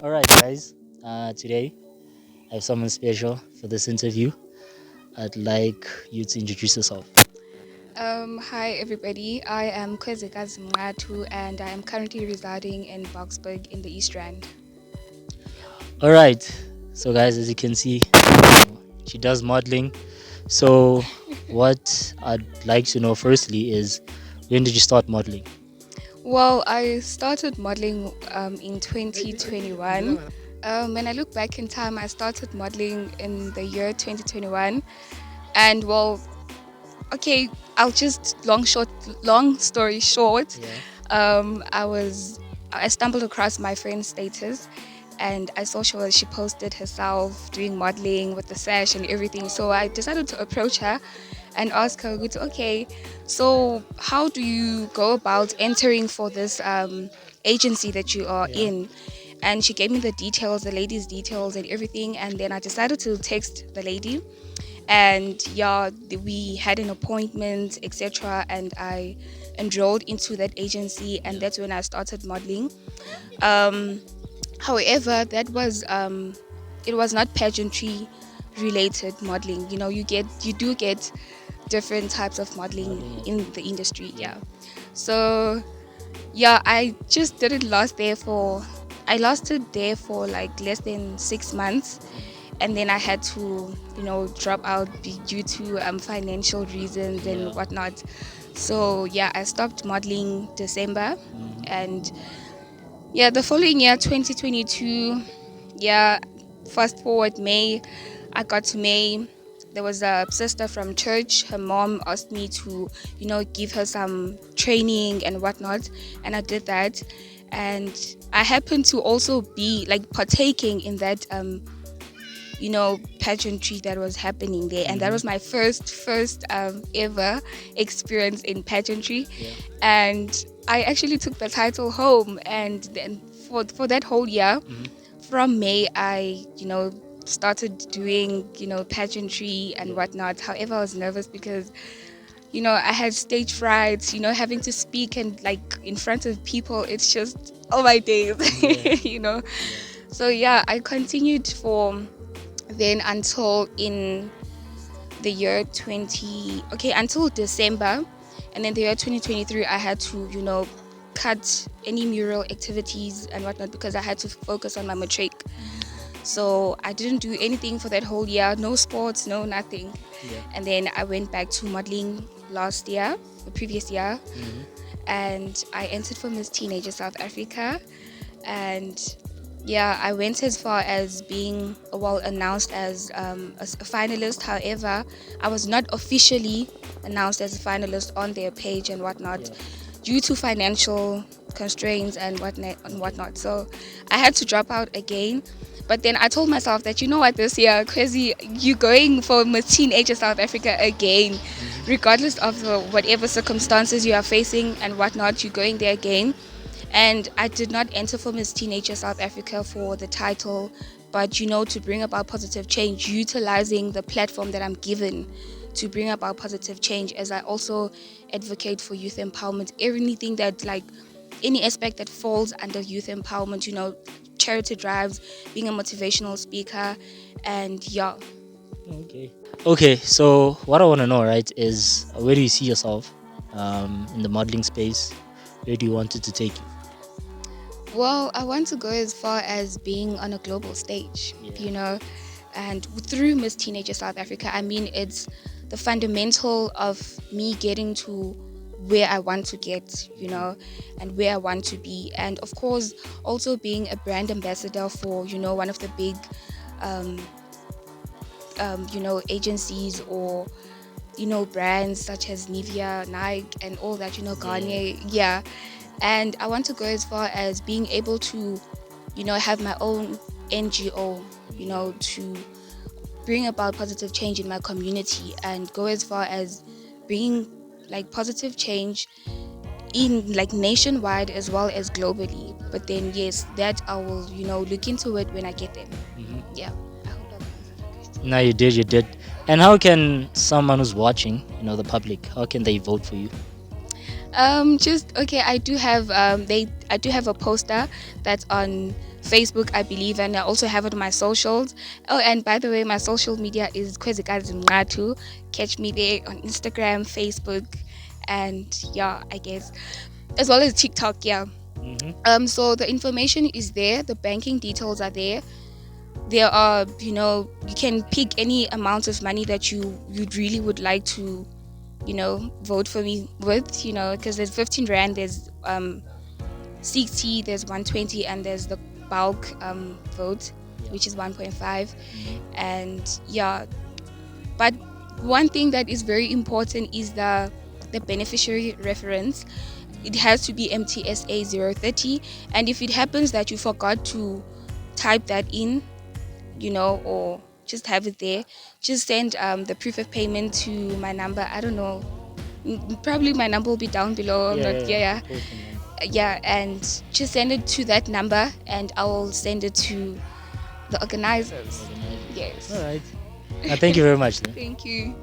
All right, guys. Today I have someone special for this interview. I'd like you to introduce yourself. Hi everybody, I am Kwezikazi Mngatu and I am currently residing in Boxburg in the East Rand. All right. So, guys, as you can see, she does modeling. So, what I'd like to know firstly is when did you start modeling? Well, I started modeling in 2021. When I look back in time, I started modeling in the year 2021. And well, okay, I'll just long story short, Yeah. I stumbled across my friend's status and I saw she posted herself doing modeling with the sash and everything. So I decided to approach her and ask her, okay, so how do you go about entering for this agency that you are Yeah. in? And she gave me the details, the lady's details and everything. And then I decided to text the lady and yeah, we had an appointment, etc. And I enrolled into that agency and that's when I started modeling. um, However, that was it was not pageantry related modeling. You know, you do get different types of modeling Modeling. in the industry. Yeah. Yeah. So yeah, I just didn't last there for. I lasted there for like less than 6 months, and then I had to, drop out due to financial reasons Yeah. and whatnot. So yeah, I stopped modeling December, Mhm. and yeah, the following year, 2022, yeah, fast forward May, I got to May. There was a sister from church. Her mom asked me to, give her some training and whatnot. And I did that. And I happened to also be like partaking in that, pageantry that was happening there. And that Mhm. was my first ever experience in pageantry. Yeah. And I actually took the title home. And then for that whole year, Mhm. from May, I, started doing, pageantry and Yeah. whatnot. However, I was nervous because, I had stage fright, having to speak and like in front of people. It's just, oh my Yeah. days, you know. Yeah. So yeah, I continued for then until in the year 20, okay, until December. And then the year 2023, I had to, cut any mural activities and whatnot because I had to focus on my matric. So I didn't do anything for that whole year, no sports, no nothing. Yeah. And then I went back to modeling last year, the previous year, Mhm. and I entered for Miss Teenager South Africa. And yeah, I went as far as being announced as a finalist. However, I was not officially announced as a finalist on their page and whatnot Yeah. due to financial constraints and whatnot and Okay. whatnot. So I had to drop out again. But then I told myself that, you know what, this year, crazy, you going for Miss Teenager South Africa again, regardless of whatever circumstances you are facing and whatnot, you're going there again. And I did not enter for Miss Teenager South Africa for the title, but to bring about positive change, utilizing the platform that I'm given to bring about positive change, as I also advocate for youth empowerment. Anything that, like, any aspect that falls under youth empowerment, charity drives, being a motivational speaker, and yeah. Okay. Okay. So what I want to know, right, is where do you see yourself in the modeling space? Where do you want it to take you? Well, I want to go as far as being on a global stage, Yeah. and through Miss Teenager South Africa, I mean, it's the fundamental of me getting to where I want to get, and where I want to be. And of course, also being a brand ambassador for, one of the big, um, agencies or, brands such as Nivea, Nike, and all that, Yeah. Garnier. Yeah. And I want to go as far as being able to, have my own NGO, to bring about positive change in my community and go as far as bringing like positive change in like nationwide as well as globally. But then yes, that I will, look into it when I get there. Hmm. Yeah. I hope that answered your question. No, you did. You did. And how can someone who's watching, the public, how can they vote for you? Just okay. I do have a poster that's on Facebook, I believe, and I also have it on my socials. Oh, and by the way, my social media is Kwezikazi Mngatu. Catch me there on Instagram, Facebook, and yeah, I guess as well as TikTok. Yeah. So the information is there. The banking details are there. There are, you can pick any amount of money that you really would like to, vote for me with. Because there's 15 rand, there's 60, there's 120, and there's the bulk vote, which is 1.5. And yeah, but one thing that is very important is the beneficiary reference. It has to be MTSA 030, and if it happens that you forgot to type that in, or just have it there, just send the proof of payment to my number. I don't know, probably my number will be down below. I'm Yeah, not, yeah, yeah. yeah, Post them, man. yeah, and just send it to that number, and I will send it to the organizers. Organize it. Yes. All right. Thank you very much. Thank you.